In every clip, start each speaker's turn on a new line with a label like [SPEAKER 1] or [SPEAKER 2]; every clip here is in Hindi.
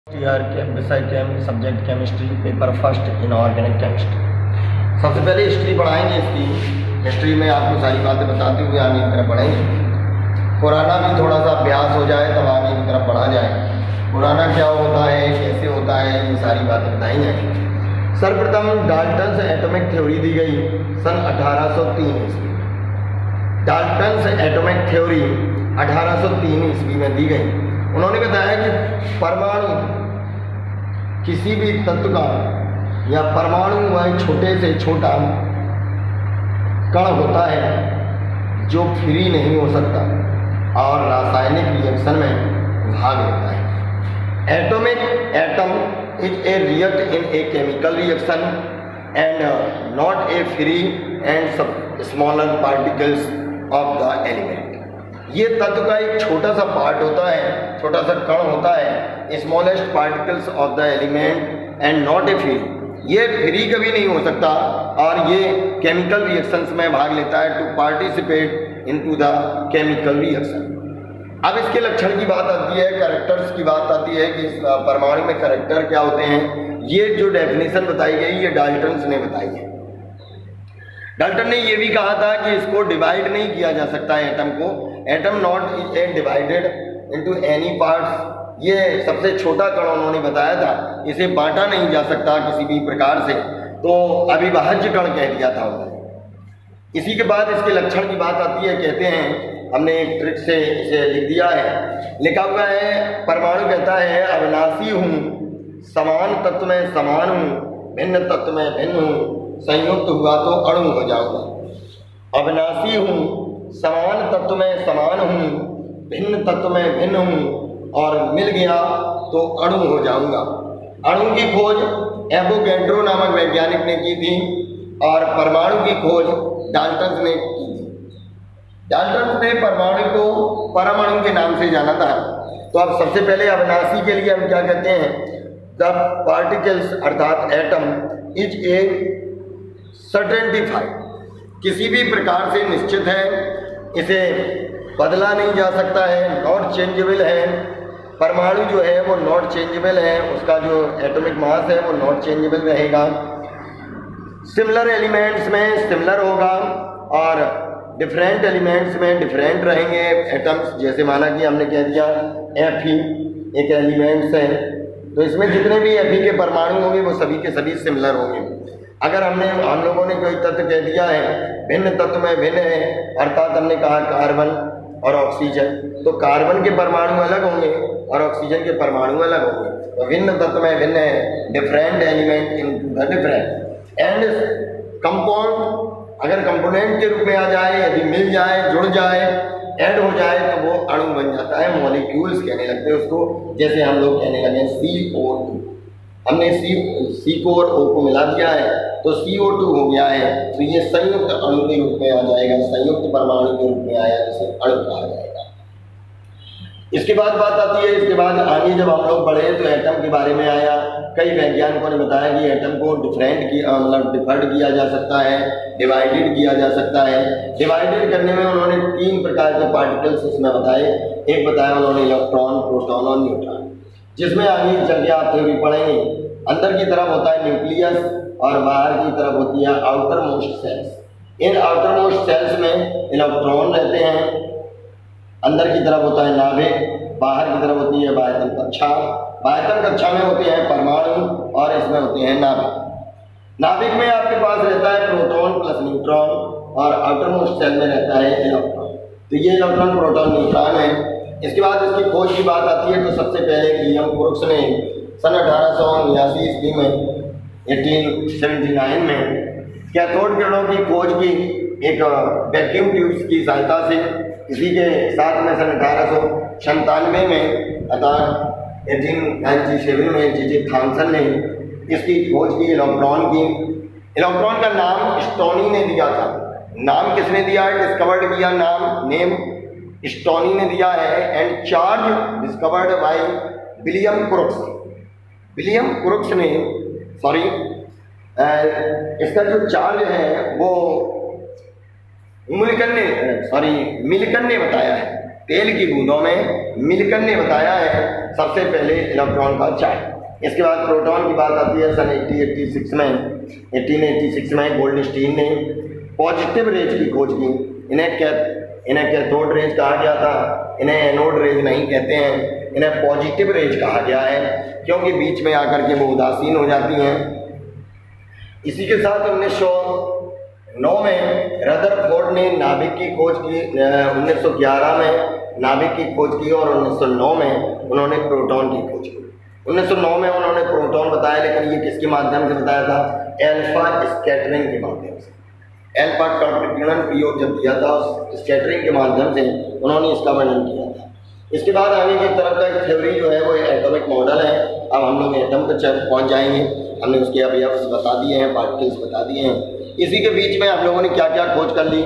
[SPEAKER 1] ईयर के विषय chem subject chemistry paper first in organic chemistry. सबसे पहले हिस्ट्री पढ़ाएंगे। इसकी हिस्ट्री में आपको सारी बातें बताते हुए आगे की तरफ बढ़ेंगे। पुराना भी थोड़ा सा अभ्यास हो जाए तब आगे की तरफ बढ़ा जाए। पुराना क्या होता है, कैसे होता है, ये सारी बातें बताई जाएंगी। सर्वप्रथम डाल्टन्स एटॉमिक थ्योरी दी गई सन 1803 ईस्वी। डाल्टन्स एटॉमिक थ्योरी 1803 ईस्वी में दी गई। उन्होंने बताया कि परमाणु किसी भी तत्व का या परमाणु वह छोटे से छोटा कण होता है जो फ्री नहीं हो सकता और रासायनिक रिएक्शन में भाग लेता है। Atom is a react in a chemical reaction and not a free and smaller particles of the element. ये तत्व का एक छोटा सा पार्ट होता है, छोटा सा कण होता है, smallest particles of the element and not a free. ये फ्री कभी नहीं हो सकता और ये केमिकल रिएक्शंस में भाग लेता है to participate into the chemical reaction. अब इसके लक्षण की बात आती है, कैरेक्टर्स की बात आती है कि परमाणु में कैरेक्टर क्या होते हैं। ये जो डेफिनेशन बताई गई ये डाल्टन्स ने बताई है। डाल्टन ने यह भी कहा था कि इसको डिवाइड नहीं किया जा सकता है एटम को। Atom not is divided into any parts. ये सबसे छोटा कण उन्होंने बताया था, इसे बांटा नहीं जा सकता किसी भी प्रकार से, तो अविभाज्य कण कह दिया था उन्होंने। इसी के बाद इसके लक्षण की बात आती है। कहते हैं, हमने एक ट्रिक से इसे लिख दिया है, लिखा हुआ है, परमाणु कहता है अविनाशी हूँ, समान तत्व में समान हूँ, भिन्न तत्व में भिन्न हूँ, संयुक्त हुआ तो अणु हो जाऊंगा। अविनाशी हूँ, समान तत्व में समान हूँ, भिन्न तत्व में भिन्न हूँ और मिल गया तो अणु हो जाऊंगा। अणु की खोज एवोगैड्रो नामक वैज्ञानिक ने की थी और परमाणु की खोज डाल्टन्स ने की थी। डाल्टन्स ने परमाणु को परमाणु के नाम से जाना था। तो अब सबसे पहले अविनाशी के लिए हम क्या कहते हैं, द पार्टिकल्स अर्थात एटम इज ए सर्टेनिफाइड, किसी भी प्रकार से निश्चित है, इसे बदला नहीं जा सकता है, नॉट चेंजेबल है। परमाणु जो है वो नॉट चेंजेबल है, उसका जो एटॉमिक मास है वो नॉट चेंजेबल रहेगा। सिमिलर एलिमेंट्स में सिमिलर होगा और डिफरेंट एलिमेंट्स में डिफरेंट रहेंगे एटम्स। जैसे माना कि हमने कह दिया Fe एक एलिमेंट्स है, तो इसमें जितने भी Fe के परमाणु होंगे वो सभी के सभी सिमिलर होंगे। अगर हम लोगों ने कोई तत्व कह दिया है भिन्न तत्व में भिन्न है, अर्थात हमने कहा कार्बन और ऑक्सीजन, तो कार्बन के परमाणु अलग होंगे और ऑक्सीजन के परमाणु अलग होंगे। तो भिन्न तत्व में भिन्न है, different element in the different. And compound अगर कंपोनेंट के रूप में आ जाए, यदि मिल जाए, जुड़ जाए, ऐड हो जाए तो वो अणु बन जाता है। मॉलिक्यूल्स कहने लगते हैं उसको, जैसे हम लोग कहने लगे CO2। हमने C को और O को मिला दिया है तो CO2 हो गया है, तो ये संयुक्त अणु के रूप में आ जाएगा, संयुक्त परमाणु के रूप में आया, जिसे अणु कहा जाएगा। इसके बाद बात आती है, इसके बाद आगे जब हम लोग बढ़े तो एटम के बारे में आया। कई वैज्ञानिकों ने बताया कि एटम को डिफर्ड किया जा सकता है, डिवाइडेड किया जा सकता है। डिवाइडेड करने में उन्होंने 3 प्रकार के पार्टिकल्स उसमें बताए। एक बताया उन्होंने इलेक्ट्रॉन, प्रोटॉन और न्यूट्रॉन, जिसमें आगे चल के आप थ्योरी पढ़ेंगे। अंदर की तरफ होता है न्यूक्लियस और बाहर की तरफ होती है outermost cells. In outermost cells में इलेक्ट्रॉन रहते हैं, अंदर की तरफ होता है नाभिक, बाहर की तरफ होती है बाह्यतम कक्षा। बाह्यतम कक्षा में होते हैं परमाणु और इसमें होते हैं नाभिक। नाभिक में आपके पास रहता है प्रोटॉन प्लस न्यूट्रॉन और आउटर मोस्ट सेल में रहता है इलेक्ट्रॉन। तो ये इलेक्ट्रॉन, प्रोटॉन, न्यूट्रॉन है। इसके बाद इसकी खोज की बात आती है तो सबसे पहले विलियम क्रुक्स ने सन 1889 ईस्वी में 1879 में कैथोड किरणों की खोज की एक वैक्यूम ट्यूब्स की सहायता से। इसी के साथ में सन 1897 में अर्थात 1897 में J.J. थॉम्सन ने इसकी खोज की, इलेक्ट्रॉन की। इलेक्ट्रॉन का नाम स्टोनी ने दिया था। नाम किसने दिया है, डिस्कवर्ड किया, नेम स्टोनी ने दिया है। And charge discovered by William crooks. William crooks ने इसका जो चार्ज है वो मिल्कन ने बताया है। तेल की बूंदों में मिल्कन ने बताया है सबसे पहले इलेक्ट्रॉन का चार्ज। इसके बाद प्रोटॉन की बात आती है। सन 1886 में गोल्डस्टीन ने पॉजिटिव रेज की खोज की। इन्हें कैथोड रेज कहा गया था, इन्हें एनोड रेज नहीं कहते हैं, इन्हें पॉजिटिव रेज कहा गया है क्योंकि बीच में आकर के वो उदासीन हो जाती हैं। इसी के साथ 1909 में रदरफोर्ड ने नाभिक की खोज की। 1911 में नाभिक की खोज की और 1909 में उन्होंने प्रोटॉन की खोज की। 1909 में उन्होंने प्रोटॉन बताया, लेकिन ये किसके माध्यम से बताया था? एल्फा स्कैटरिंग के माध्यम से। एल्फा का प्रकीर्णन प्रयोग जब किया था, उस स्कैटरिंग के माध्यम से उन्होंने इसका वर्णन किया था। इसके बाद आगे की तरफ का एक थ्योरी जो है वो एटॉमिक मॉडल है। अब हम लोग एटम पे पहुँच जाएंगे। हमने उसके अवयव बता दिए हैं, पार्टिकल्स बता दिए हैं। इसी के बीच में हम लोगों ने क्या क्या खोज कर ली?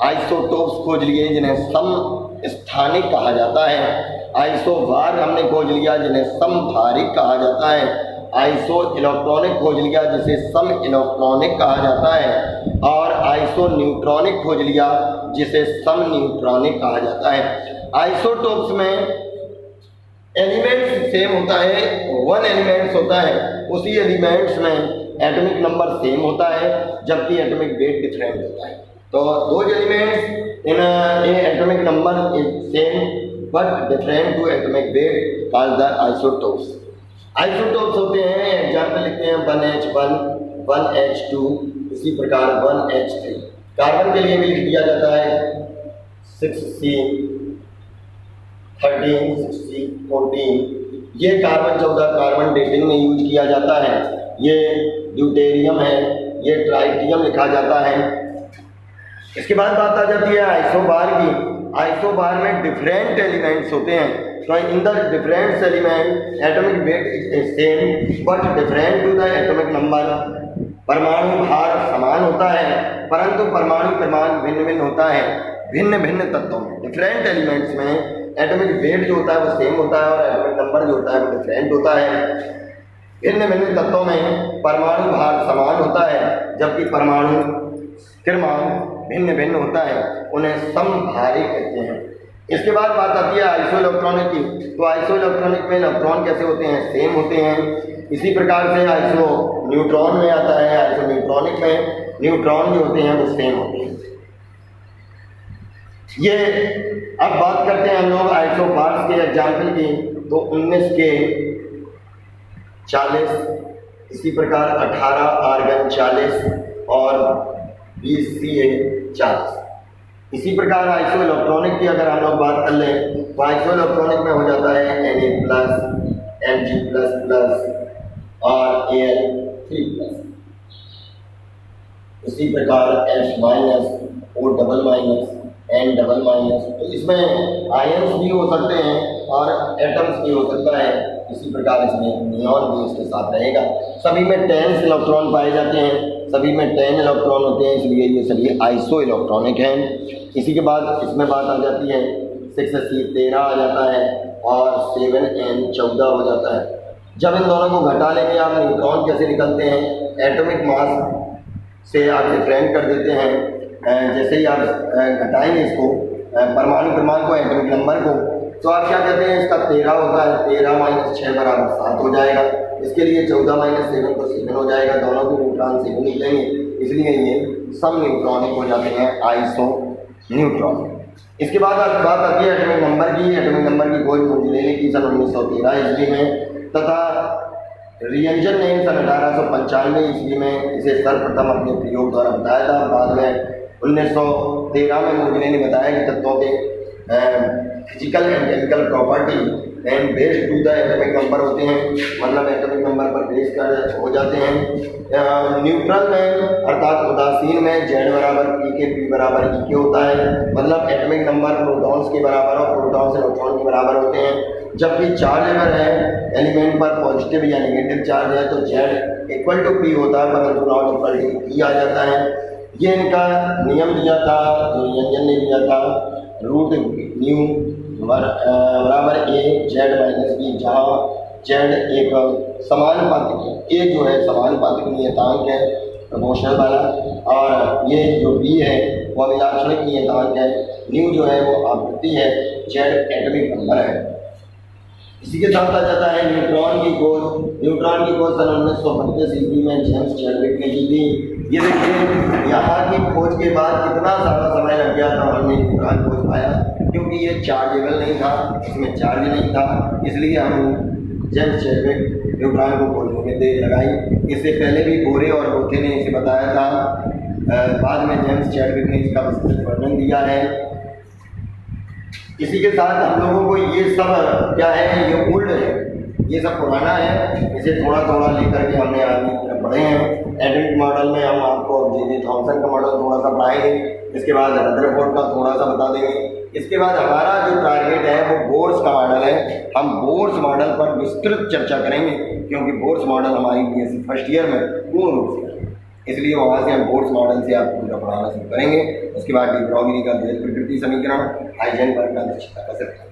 [SPEAKER 1] आइसोटोप्स खोज लिए जिन्हें समस्थानिक कहा जाता है। आइसोबार हमने खोज लिया जिन्हें समभारिक कहा जाता है। आइसो इलेक्ट्रॉनिक खोज लिया जिसे सम इलेक्ट्रॉनिक कहा जाता है। और आइसो न्यूट्रॉनिक खोज लिया जिसे सम न्यूट्रॉनिक कहा जाता है। आइसोटोप्स में एलिमेंट्स सेम होता है, 1 एलिमेंट्स होता है, उसी एलिमेंट्स में एटॉमिक नंबर सेम होता है जबकि एटॉमिक वेट डिफरेंट होता है। तो दो elements in atomic number is same but different to atomic weight called the isotopes. Isotopes होते हैं, एग्जाम्पल लिखते हैं 1H1, 1H2, इसी प्रकार 1H3। कार्बन के लिए भी लिख दिया जाता है 6C13, 6C14। ये कार्बन 14 कार्बन डेटिंग में यूज किया जाता है। ये ड्यूटेरियम है, ये ट्राइटियम लिखा जाता है। इसके बाद बात आ जाती है आइसोबार की। आइसोबार में डिफरेंट एलिमेंट्स होते हैं। तो in the different element atomic weight is same but different to the atomic number. परमाणु भार समान होता है परंतु परमाणु क्रमांक भिन्न भिन्न होता है भिन्न भिन्न तत्वों में। डिफरेंट एलिमेंट्स में एटॉमिक वेट जो होता है वो सेम होता है और एटॉमिक नंबर जो होता है वो डिफरेंट होता है। भिन्न भिन्न तत्वों में परमाणु भार समान होता है जबकि परमाणु क्रमांक भिन्न भिन्न होता है, उन्हें समभारी कहते हैं। इसके बाद बात आती है आइसो इलेक्ट्रॉनिक की। तो आइसो इलेक्ट्रॉनिक में इलेक्ट्रॉन कैसे होते हैं? सेम होते हैं। इसी प्रकार से आइसो न्यूट्रॉन में आता है। आइसो न्यूट्रॉनिक में न्यूट्रॉन जो होते हैं वो सेम होते हैं। ये अब बात करते हैं हम लोग आइसोबार्स के एग्जाम्पल की। तो 19 के 40, इसी प्रकार 18 आर्गन 40 और 20 Ca 40। इसी प्रकार आइसो इलेक्ट्रॉनिक की अगर हम लोग बात कर लें तो आइसो इलेक्ट्रॉनिक में हो जाता है Na+, Mg++ और Al3+। इसी प्रकार H-, O-, N-। तो इसमें आयंस भी हो सकते हैं और एटम्स भी हो सकता है। इसी प्रकार इसमें नियॉन भी इसके साथ रहेगा। सभी में 10 इलेक्ट्रॉन पाए जाते हैं, सभी में 10 इलेक्ट्रॉन होते हैं, इसलिए ये सभी आइसो इलेक्ट्रॉनिक हैं। इसी के बाद इसमें बात आ जाती है 6C13 आ जाता है और 7N14 हो जाता है। जब इन दोनों को घटा लेंगे आप न्यूट्रॉन कैसे निकलते हैं? एटॉमिक मास से आप डिफरेंट कर देते हैं। जैसे ही आप घटाएंगे इसको परमाणु क्रमांक को, एटॉमिक नंबर को, तो आप क्या कहते हैं? इसका 13 होता है। 13 - 6 = 7 हो जाएगा। इसके लिए 14 - 7 तो 7 हो जाएगा। दोनों के न्यूट्रॉन 7 निकलेंगे, इसलिए ये सम न्यूट्रॉनिक हो जाते हैं, आइसो न्यूट्रॉनिक। इसके बाद बात आती है एटॉमिक नंबर की। एटॉमिक नंबर की खोज मोंजिलेनी की सन 1913 ईस्वी में तथा रियंजन ने सन 1895 ईस्वी में इसे सर्वप्रथम अपने प्रयोग द्वारा बताया था। बाद में 1913 में मोंजिलेनी ने बताया कि तत्वों के physical and chemical property and based to the atomic number होते हैं, मतलब एटॉमिक नंबर पर बेस कर हो जाते हैं। न्यूट्रल में अर्थात उदासीन में Z = P P = E होता है, मतलब एटॉमिक नंबर प्रोटॉन्स के बराबर और प्रोटॉन्स इलेक्ट्रॉन के बराबर होते हैं। जबकि चार्ज अगर है एलिमेंट पर पॉजिटिव या नेगेटिव चार्ज है तो Z = P होता है परंतु नॉट इक्वल टू E आ जाता है। ये इनका नियम दिया था जो रियंजन ने दिया था, √μ बराबर A Z - B, जहाँ Z एक समानुपातिक है, A जो है समानुपातिक नियतांक है प्रपोर्शनल वाला, और ये जो B है वो अभिलाक्षणिक नियतांक है, न्यू जो है वो आवृत्ति है, Z एटॉमिक नंबर है। इसी के साथ आ जाता है न्यूट्रॉन की खोज। न्यूट्रॉन की खोज सन 1932 ईस्वी में जेम्स चैडविक ने की थी। ये देखिए यहाँ की खोज के बाद कितना सारा समय लग गया था हमने न्यूट्रॉन खोज पाया, क्योंकि ये चार्जेबल नहीं था, इसमें चार्ज नहीं था, इसलिए हम जेम्स चैडविक न्यूट्रॉन को खोजने में देर लगाई। इससे पहले भी बोरे और बोथे ने इसे बताया था, बाद में जेम्स चैडविक ने इसका विस्तृत वर्णन दिया है। इसी के साथ हम लोगों को ये सब क्या है, ये ओल्ड है, ये सब पुराना है, इसे थोड़ा थोड़ा लेकर के हमने आगे तरफ बढ़े हैं। एटॉमिक मॉडल में हम आपको जे थॉमसन का मॉडल थोड़ा सा पढ़ाएंगे, इसके बाद रदरफोर्ड का थोड़ा सा बता देंगे। इसके बाद हमारा जो टारगेट है वो बोर्स का मॉडल है। हम बोर्स मॉडल पर विस्तृत चर्चा करेंगे, क्योंकि बोर्स मॉडल हमारी बीएससी फर्स्ट ईयर में पूर्ण रूप से, इसलिए वहाँ से हम बोर्स मॉडल से आपको पूरा पढ़ाना शुरू करेंगे। उसके बाद डी ब्रॉगली का प्रकृति समीकरण, हाइजेनबर्ग का दक्षता का सिद्धांत।